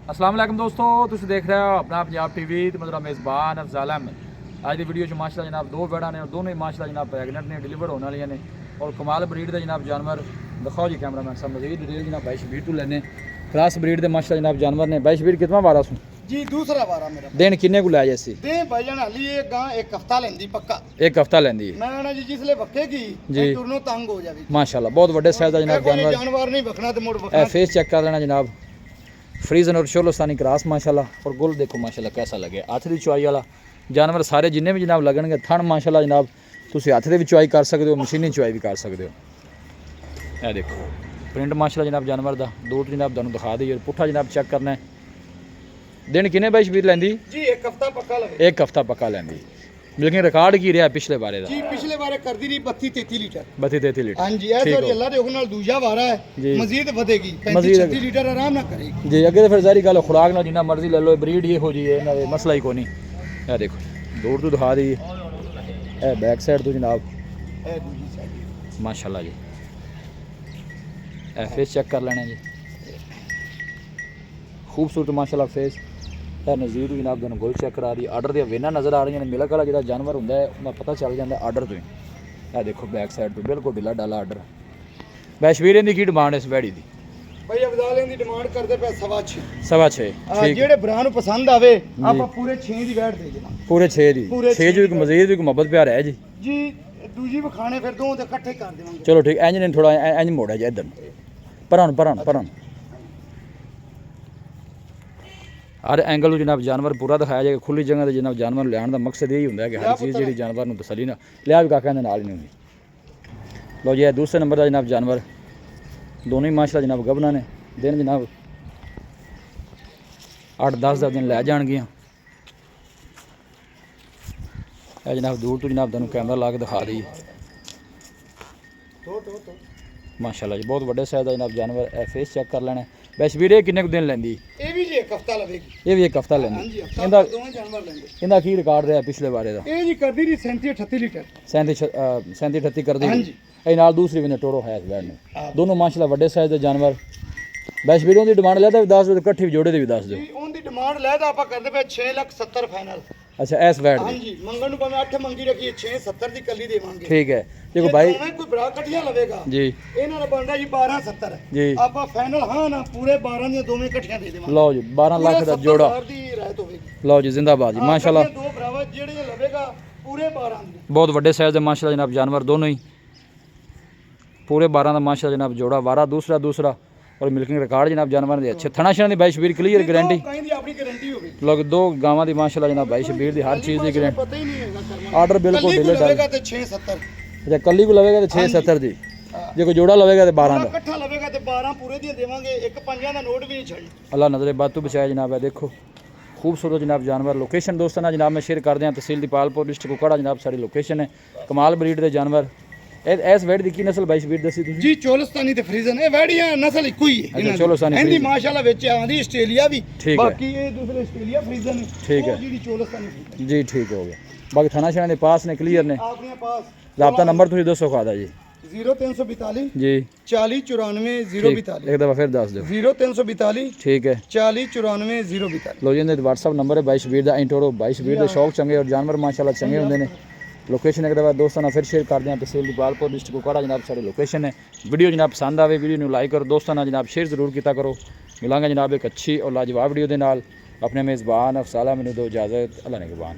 अस्सलाम वालेकुम दोस्तों, तुम देख रहे हो अपना पंजाब टीवी ते मेरा मेज़बान अफज़ल अहमद। आज की वीडियो माशाल्लाह जनाब दो बैड़ा ने और दोनों ही माशाल्लाह जनाब प्रेगनेंट ने, डिलीवर होने वाली ने और कमाल ब्रीड के जनाब जानवर दिखाओ जी कैमरामैन साहब। मजीद डिटेल जनाब 22 बीट टू लेने क्रॉस ब्रीड के माशाल्लाह जनाब जानवर ने। 22 बीट कितना बारा सू जी दूसरा बारा मेरा दिन किन्ने को लै जैसी दे भाईजान हाली एक गां एक हफ्ता लेंदी पक्का एक हफ्ता लेंदी है मैं ना जी जिसले बक्केगी जी तुरनो तंग हो जावी माशाल्लाह। बहुत बड़े साइज का जनाब जानवर जानवर नहीं बखना ते मुड़ ए बखना फेस चेक कर लेना जनाब। फ्रीजन और शोलोस्तानी क्रॉस माशाल्लाह। और गुल देखो माशाल्लाह कैसा लगे हाथ की चुआई वाला जानवर सारे जिन्ने भी जनाब लगनगे थन माशाल्लाह जनाब तुम हाथ से भी चुआई कर सकते हो, मशीनी चुआई भी कर सकते हो। यह देखो प्रिंट माशाल्लाह जनाब जानवर का दूर जनाब तुहानू दिखा दी। पुट्ठा जनाब चेक करना है। दिन किन्ने बाई शबीर लैंदी जी एक हफ्ता पक्का लगे एक हफ्ता पक्का लैंदी। लेकिन रिकॉर्ड की रहा पिछले बारे का जी पिछले बारे कर दी रही 32-33 लीटर 32-33 लीटर। हां जी ए सॉरी अल्लाह दे हुक्म नाल दूजा वारा जी। है मजीद ਵਧੇਗੀ मजीद 35-36 लीटर आराम ना करेगी जी। अगे तो फिर सारी गल खुराक ना जिन्ना मर्जी ले लो, ब्रीड ये हो जी है इन्होंने मसला ही कोई नहीं। यह देखो दूर तो दिखा दी ए बैक साइड तो जनाब ए दूजी साइड माशाल्लाह जी। ए फेस चेक कर लेना जी, खूबसूरत माशाल्लाह फेस। ਇਹ ਨਜ਼ੀਰ ਵੀ ਜਨਾਬ ਤੁਹਾਨੂੰ ਗੋਲ ਚੈੱਕ ਕਰਾ ਰਹੀ ਆਰਡਰ ਦੀਆਂ ਵੇਨਾਂ ਨਜ਼ਰ ਆ ਰਹੀਆਂ ਨੇ। ਮਿਲਕ ਵਾਲਾ ਜਿਹੜਾ ਜਾਨਵਰ ਹੁੰਦਾ ਹੈ ਉਹਦਾ ਪਤਾ ਚੱਲ ਜਾਂਦਾ ਆਰਡਰ ਤੋਂ ਹੀ। ਇਹ ਦੇਖੋ ਬੈਕ ਸਾਈਡ ਤੋਂ ਬਿਲਕੁਲ ਢਿੱਲਾ ਡਾਲਾ ਆਰਡਰ। ਬੈਸ਼ਵੀਰ ਦੀ ਕੀ ਡਿਮਾਂਡ ਇਸ ਬੈੜੀ ਦੀ? ਭਾਈ ਅਬਦਾਲ ਦੀ ਡਿਮਾਂਡ ਕਰਦੇ ਪਏ 6.5 6.5 ਠੀਕ। ਜਿਹੜੇ ਭਰਾ ਨੂੰ ਪਸੰਦ ਆਵੇ ਆਪਾਂ ਪੂਰੇ 6 ਦੀ ਵੈਟ ਦੇ ਦੇਣਾ ਪੂਰੇ 6 ਦੀ। ਪੂਰੇ 6 ਜੀ ਇੱਕ ਮਜ਼ੀਦ ਵੀ ਮੁਹੱਬਤ ਪਿਆਰ ਹੈ ਜੀ ਜੀ ਦੂਜੀ ਵਿਖਾਣੇ ਫਿਰ ਦੋ ਤੇ ਇਕੱਠੇ ਕਰ ਦੇਵਾਂਗੇ। ਚਲੋ ਠੀਕ। ਇੰਜ ਨੇ ਥੋੜਾ ਇੰਜ ਮੋੜਿਆ ਜਾ ਇੱਧਰ ਪਰਾਂ हर एंगल जनाब जानवर पूरा दिखाया जाएगा। खुली जगह से जनाब जानवर लिया का मकसद यही होंगे कि हर चीज़ जी जानवर को तसली ना लिया भी काका नाल नहीं होंगी। लो जी दूसरे नंबर का जनाब जानवर दोनों ही माशाल्लाह जनाब गबना ने। दिन जनाब 8-10 दिन लै जाएगियाँ। जनाब दूर तो जनाब तुहानू कैमरा ला के दिखा दी माशाल्लाह जी। बहुत बड़े साइज का जनाब जानवर है। फेस चेक कर लेना। वैसे वीडियो किन्ने दिन लैंदी? ਇਹ ਵੀ ਜੀ ਇੱਕ ਹਫਤਾ ਲਵੇਗੀ। ये भी एक हफ्ता लैंदी। ਹਾਂਜੀ ਹਫਤਾ इनका ਦੋਵੇਂ ਜਾਨਵਰ ਲੈਂਦੇ। इनका की रिकॉर्ड रहा पिछले बारे का? ਇਹ ਜੀ ਕਰਦੀ ਰਹੀ 37-38 ਲੀਟਰ 37-38 कर दी। ਹਾਂਜੀ। ਇਹ ਨਾਲ ਦੂਸਰੀ ਵੀ ਨੇ ਟੋਰੋ ਹੈ ਬੈਡ ਨੇ ਦੋਨੋਂ ਮਾਸ਼ਾਅੱਲਾ ਵੱਡੇ ਸਾਈਜ਼ ਦੇ ਜਾਨਵਰ। ਬੈਸ਼ ਵੀਡੀਓ ਦੀ ਡਿਮਾਂਡ ਲੈਦਾ ਵੀ ਦੱਸ ਦਿਓ, ਇਕੱਠੀ ਜੋੜੇ ਦੀ ਵੀ ਦੱਸ ਦਿਓ। ਜੀ ਉਹਦੀ ਡਿਮਾਂਡ ਲੈਦਾ ਆਪਾਂ ਕਰਦੇ ਪਏ 6,70,000 ਫਾਈਨਲ। ਅੱਛਾ ਐਸ ਬੈਡ ਦੀ ਹਾਂਜੀ ਮੰਗਣ ਨੂੰ ਭਾਵੇਂ 8 ਮੰਗੀ ਰੱਖੀਏ 6,70 ਦੀ ਕੱਲੀ ਦੇਵਾਂਗੇ। ਠੀਕ ਹੈ। ਦੇਖੋ ਭਾਈ ਕੋਈ ਭਰਾ ਇਕੱਠੀਆਂ ਲਵੇਗਾ ਜੀ ਇਹਨਾਂ ਦਾ ਬਣਦਾ ਜੀ 12,70 ਜੀ। ਆਪਾਂ ਫਾਈਨਲ ਹਾਂ ਨਾ ਪੂਰੇ 12 ਦੀਆਂ ਦੋਵੇਂ ਇਕੱਠੀਆਂ ਦੇ ਦੇਵਾਂਗੇ। ਲਓ ਜੀ 12 ਲੱਖ ਦਾ ਜੋੜਾ। 70,000 ਦੀ ਰਾਇਤ ਹੋਵੇਗੀ। ਲਓ ਜੀ ਜ਼ਿੰਦਾਬਾਦ ਜੀ ਮਾਸ਼ਾਅੱਲਾ। ਦੋ ਭਰਾਵਾ ਜਿਹੜੇ ਲਵੇਗਾ ਪੂਰੇ 12 ਦੀ ਬਹੁਤ ਵੱਡੇ ਸਾਈਜ਼ ਦੇ ਮਾਸ਼ਾਅੱਲਾ ਜਨਾਬ ਜਾਨਵਰ ਦੋਨੋਂ ਹੀ पूरे 12 का माशाल्लाह जनाब जोड़ा वारा दूसरा और मिल्किंग रिकॉर्ड जनाब जानवर दे अच्छे थना शना दी 22 शबीर क्लियर गारंटी। अपनी गारंटी होगी। लोग दो गावां दी माशाल्लाह जनाब 22 शबीर दी हर चीज़ दी गारंटी। पता ही नहीं है आर्डर बिल्कुल ढीले लवेगा तो 6,70। अच्छा कली को लवेगा तो 6,70 दी। जे कोई जोड़ा लवेगा तो 12 का। इकट्ठा लवेगा तो 12 पूरे दी देवांगे। एक 5 का नोट भी नहीं छड़ी। अल्लाह नजरे बात तो बचाया जनाब है। देखो खूबसूरत जनाब जानवर। लोकेशन दोस्तों ना जनाब मैं शेयर कर दें। तहसील दीपालपुर डिस्ट्रिक्ट कुकड़ा जनाब सारी लोकेशन है। कमाल ब्रीड के जानवर। इस वेट की नस्ल 22 शबीर दसी तुसीं? जी चोलस्तानी ते फ्रीजन ए वेड़ियां नस्ल इको ही है। अच्छा चोलस्तानी इनदी माशाल्लाह विच आंदी ऑस्ट्रेलिया भी ठीक है। बाकी ये दूसरे ऑस्ट्रेलिया फ्रीजन ठीक है जी चोलस्तानी फ्रीजन जी ठीक हो गया। बाकी थाना शाना दे पास ने क्लियर ने। अपने पास राब्ता नंबर तुसीं दसो खादा जी 0342 जी 4094 042 एक दफ़ा फिर दस दो 0342 ठीक है 4094 042। लो जी इन्हें व्हाट्सअप नंबर है 22 शबीर का। इंटोरो 22 शबीर के शौक चंगे और जानवर माशाल्लाह चंगे होंगे ने। लोकेशन एक दफ़ा दोस्तों फिर शेयर कर दें। तहसील दीपालपुर डिस्ट्रिक्ट कुकड़ा जनाब सारी लोकेशन है। वीडियो जनाब पसंद आए वीडियो लाइक करो दोस्तों जनाब शेयर जरूर किया करो। मिलांगे जनाब एक अच्छी और लाजवाब वीडियो के नाल। अपने मेज़बान अफसाला मैनू दो इजाज़त। अल्लाह ने कुर्बान।